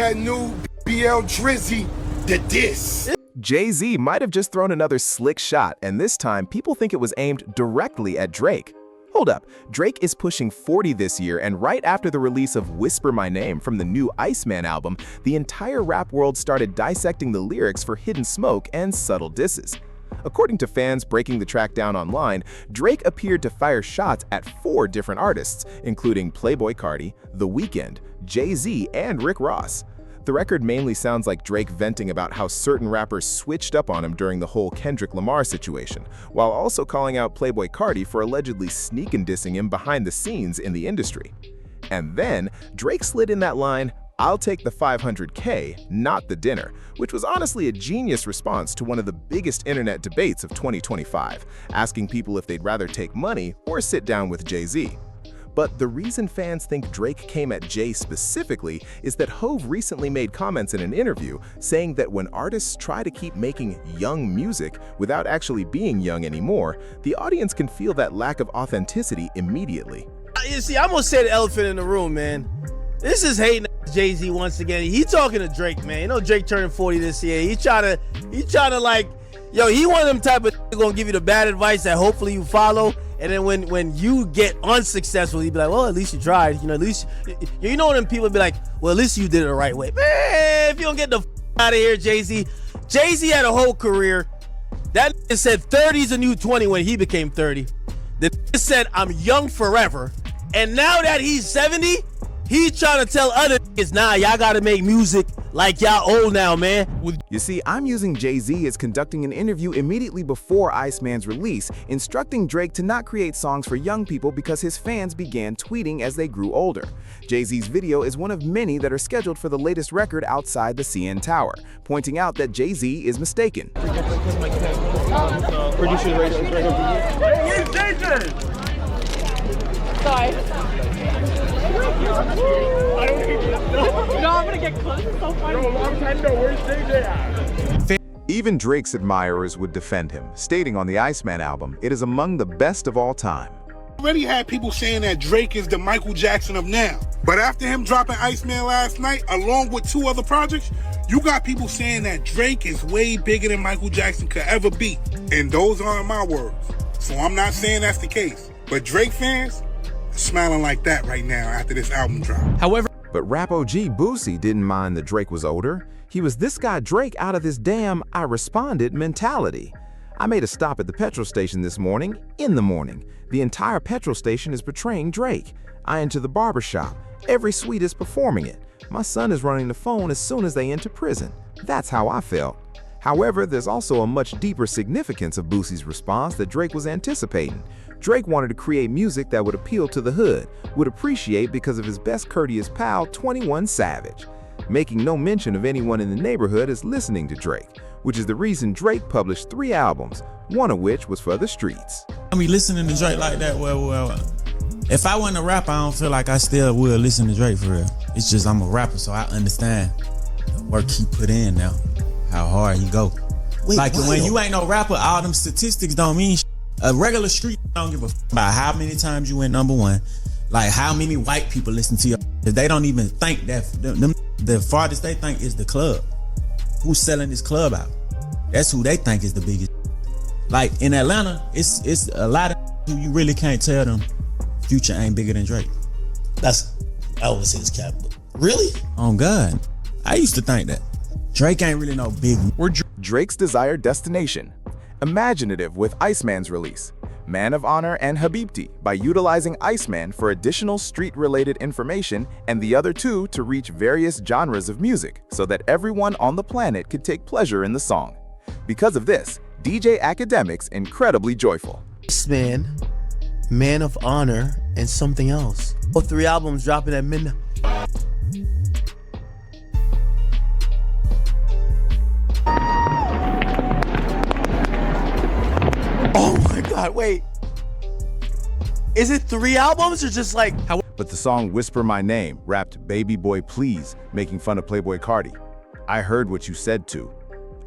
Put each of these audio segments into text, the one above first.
that new BL Drizzy, the diss. Jay-Z might have just thrown another slick shot, and this time people think it was aimed directly at Drake. Hold up, Drake is pushing 40 this year, and right after the release of Whisper My Name from the new Iceman album, the entire rap world started dissecting the lyrics for hidden smoke and subtle disses. According to fans breaking the track down online, Drake appeared to fire shots at 4 different artists, including Playboi Carti, The Weeknd, Jay-Z, and Rick Ross. The record mainly sounds like Drake venting about how certain rappers switched up on him during the whole Kendrick Lamar situation, while also calling out Playboi Carti for allegedly sneak and dissing him behind the scenes in the industry. And then, Drake slid in that line, "I'll take the 500K, not the dinner," which was honestly a genius response to one of the biggest internet debates of 2025, asking people if they'd rather take money or sit down with Jay-Z. But the reason fans think Drake came at Jay specifically is that Hove recently made comments in an interview saying that when artists try to keep making young music without actually being young anymore, the audience can feel that lack of authenticity immediately. You see, I'm gonna say the elephant in the room, man. This is hating Jay-Z once again. He talking to Drake, man. You know Drake turning 40 this year. He trying to like, yo, he one of them type of gonna give you the bad advice that hopefully you follow. And then when you get unsuccessful, you be like, well, at least you tried. You know, at least, you know them people be like, well, at least you did it the right way. Man, if you don't get the out of here, Jay-Z. Jay-Z had a whole career. That said 30's a new 20 when he became 30. The said, I'm young forever. And now that he's 70, he's trying to tell other niggas, nah, y'all gotta make music like y'all old now, man. You see, I'm using Jay-Z as conducting an interview immediately before Iceman's release, instructing Drake to not create songs for young people because his fans began tweeting as they grew older. Jay-Z's video is one of many that are scheduled for the latest record outside the CN Tower, pointing out that Jay-Z is mistaken. Producer right over here. Sorry. No, I'm gonna get close. It's so funny. Yo, long time no, where's DJ at? Even Drake's admirers would defend him, stating on the Iceman album, it is among the best of all time. Already had people saying that Drake is the Michael Jackson of now. But after him dropping Iceman last night, along with 2 other projects, you got people saying that Drake is way bigger than Michael Jackson could ever be. And those aren't my words. So I'm not saying that's the case. But Drake fans are smiling like that right now after this album drop. However, But rap OG Boosie didn't mind that Drake was older. He was this guy Drake out of this damn I responded mentality. I made a stop at the petrol station this morning, in the morning. The entire petrol station is portraying Drake. I enter the barbershop. Every suite is performing it. My son is running the phone as soon as they enter prison. That's how I felt. However, there's also a much deeper significance of Boosie's response that Drake was anticipating. Drake wanted to create music that would appeal to the hood, would appreciate because of his best courteous pal, 21 Savage. Making no mention of anyone in the neighborhood is listening to Drake, which is the reason Drake published 3 albums, one of which was for the streets. I mean, listening to Drake like that, well, if I wasn't a rapper, I don't feel like I still would listen to Drake for real. It's just I'm a rapper, so I understand the work he put in now, how hard he go. Wait, like why when though? you ain't no rapper, all them statistics don't mean shit. A regular street don't give a f about how many times you went #1, like how many white people listen to you. They don't even think that the farthest they think is the club. Who's selling this club out? That's who they think is the biggest. Like in Atlanta, it's a lot of who you really can't tell them Future ain't bigger than Drake. I always say it's cap. Really? On God, I used to think that Drake ain't really no big. Drake's desired destination. Imaginative with Iceman's release. Man of Honor and Habibti by utilizing Iceman for additional street-related information and the other 2 to reach various genres of music so that everyone on the planet could take pleasure in the song. Because of this, DJ Academic's incredibly joyful. Iceman, Man of Honor, and something else. All 3 albums dropping at midnight. Oh my God, wait. Is it 3 albums or just like how? But the song Whisper My Name rapped Baby Boy Please, making fun of Playboi Carti. I heard what you said too.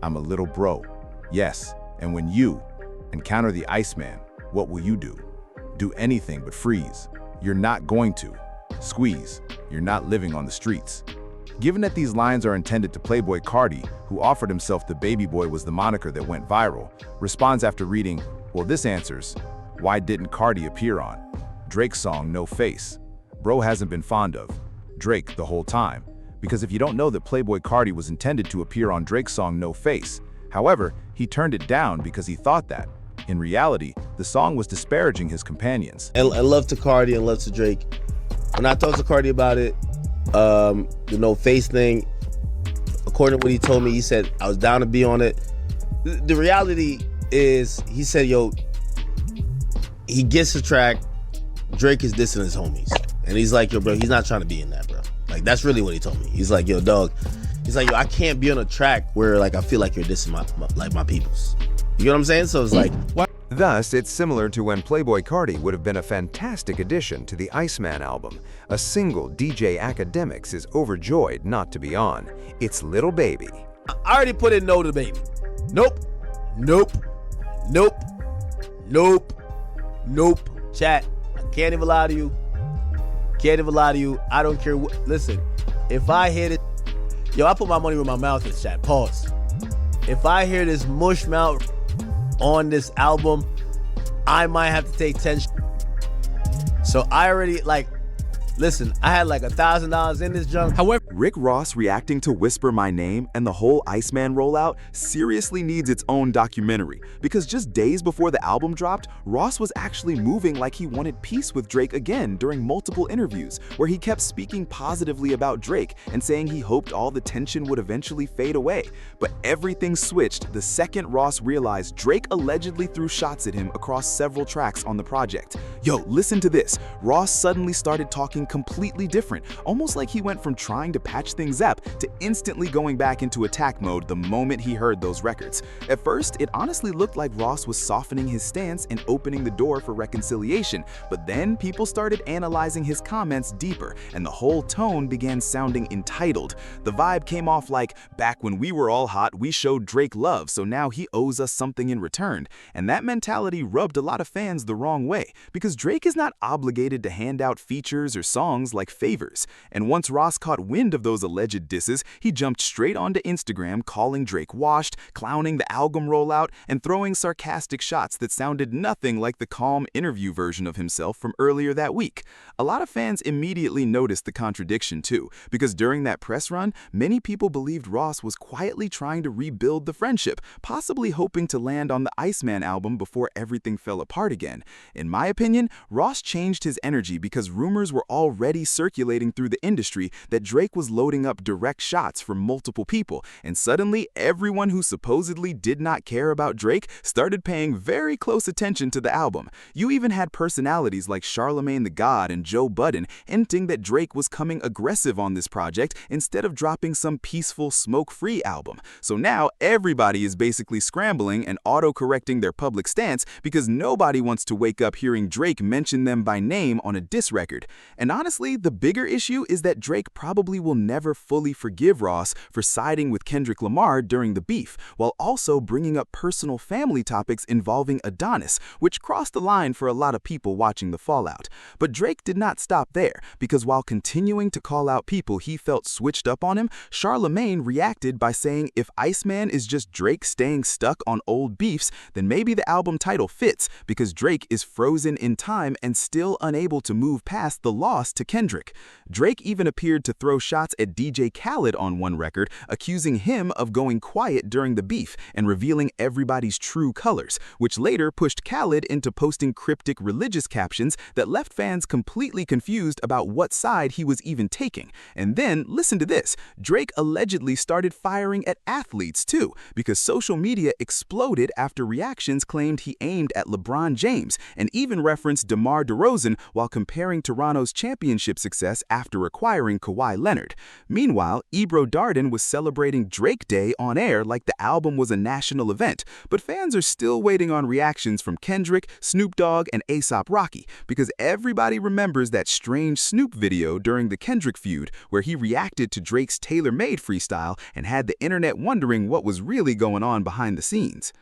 I'm a little bro. Yes, and when you encounter the Iceman, what will you do? Do anything but freeze. You're not going to. Squeeze. You're not living on the streets. Given that these lines are intended to Playboy Carti, who offered himself the baby boy was the moniker that went viral, responds after reading, well, this answers, why didn't Carti appear on Drake's song No Face? Bro hasn't been fond of Drake the whole time, because if you don't know that Playboy Carti was intended to appear on Drake's song No Face, however, he turned it down because he thought that, in reality, the song was disparaging his companions. And love to Carti and love to Drake. When I talked to Carti about it, the No Face thing, according to what he told me, he said, I was down to be on it. The reality is, he said, yo, he gets the track, Drake is dissing his homies. And he's like, yo, bro, he's not trying to be in that, bro. Like, that's really what he told me. He's like, yo, dog. He's like, yo, I can't be on a track where, like, I feel like you're dissing my peoples. You know what I'm saying? So it's like, what? Thus, it's similar to when Playboy Carti would have been a fantastic addition to the Iceman album. A single DJ Academics is overjoyed not to be on. It's Little Baby. I already put in no to Baby. Nope. Nope. Nope. Nope. Nope. Chat, I can't even lie to you. Can't even lie to you. I don't care what. Listen, if I hear this, yo, I put my money where my mouth is, chat. Pause. If I hear this mush mouth on this album, I might have to take 10. So I already, like, listen, I had like $1,000 in this junk. However, Rick Ross reacting to Whisper My Name and the whole Iceman rollout seriously needs its own documentary, because just days before the album dropped, Ross was actually moving like he wanted peace with Drake again during multiple interviews, where he kept speaking positively about Drake and saying he hoped all the tension would eventually fade away. But everything switched the second Ross realized Drake allegedly threw shots at him across several tracks on the project. Yo, listen to this. Ross suddenly started talking completely different, almost like he went from trying to patch things up to instantly going back into attack mode the moment he heard those records. At first, it honestly looked like Ross was softening his stance and opening the door for reconciliation, but then people started analyzing his comments deeper, and the whole tone began sounding entitled. The vibe came off like, back when we were all hot, we showed Drake love, so now he owes us something in return. And that mentality rubbed a lot of fans the wrong way, because Drake is not obligated to hand out features or songs like favors. And once Ross caught wind of those alleged disses, he jumped straight onto Instagram calling Drake washed, clowning the album rollout, and throwing sarcastic shots that sounded nothing like the calm interview version of himself from earlier that week. A lot of fans immediately noticed the contradiction too, because during that press run, many people believed Ross was quietly trying to rebuild the friendship, possibly hoping to land on the Iceman album before everything fell apart again. In my opinion, Ross changed his energy because rumors were already circulating through the industry that Drake was loading up direct shots from multiple people, and suddenly everyone who supposedly did not care about Drake started paying very close attention to the album. You even had personalities like Charlemagne the God and Joe Budden hinting that Drake was coming aggressive on this project instead of dropping some peaceful, smoke-free album. So now everybody is basically scrambling and auto-correcting their public stance because nobody wants to wake up hearing Drake mention them by name on a diss record. And honestly, the bigger issue is that Drake probably will never fully forgive Ross for siding with Kendrick Lamar during the beef, while also bringing up personal family topics involving Adonis, which crossed the line for a lot of people watching the fallout. But Drake did not stop there, because while continuing to call out people he felt switched up on him, Charlemagne reacted by saying if Iceman is just Drake staying stuck on old beefs, then maybe the album title fits, because Drake is frozen in time and still unable to move past the loss to Kendrick. Drake even appeared to throw shots at DJ Khaled on one record, accusing him of going quiet during the beef and revealing everybody's true colors, which later pushed Khaled into posting cryptic religious captions that left fans completely confused about what side he was even taking. And then, listen to this, Drake allegedly started firing at athletes too, because social media exploded after reactions claimed he aimed at LeBron James and even referenced DeMar DeRozan while comparing Toronto's championship success after acquiring Kawhi Leonard. Meanwhile, Ebro Darden was celebrating Drake Day on air like the album was a national event, but fans are still waiting on reactions from Kendrick, Snoop Dogg, and A$AP Rocky, because everybody remembers that strange Snoop video during the Kendrick feud where he reacted to Drake's tailor-made freestyle and had the internet wondering what was really going on behind the scenes.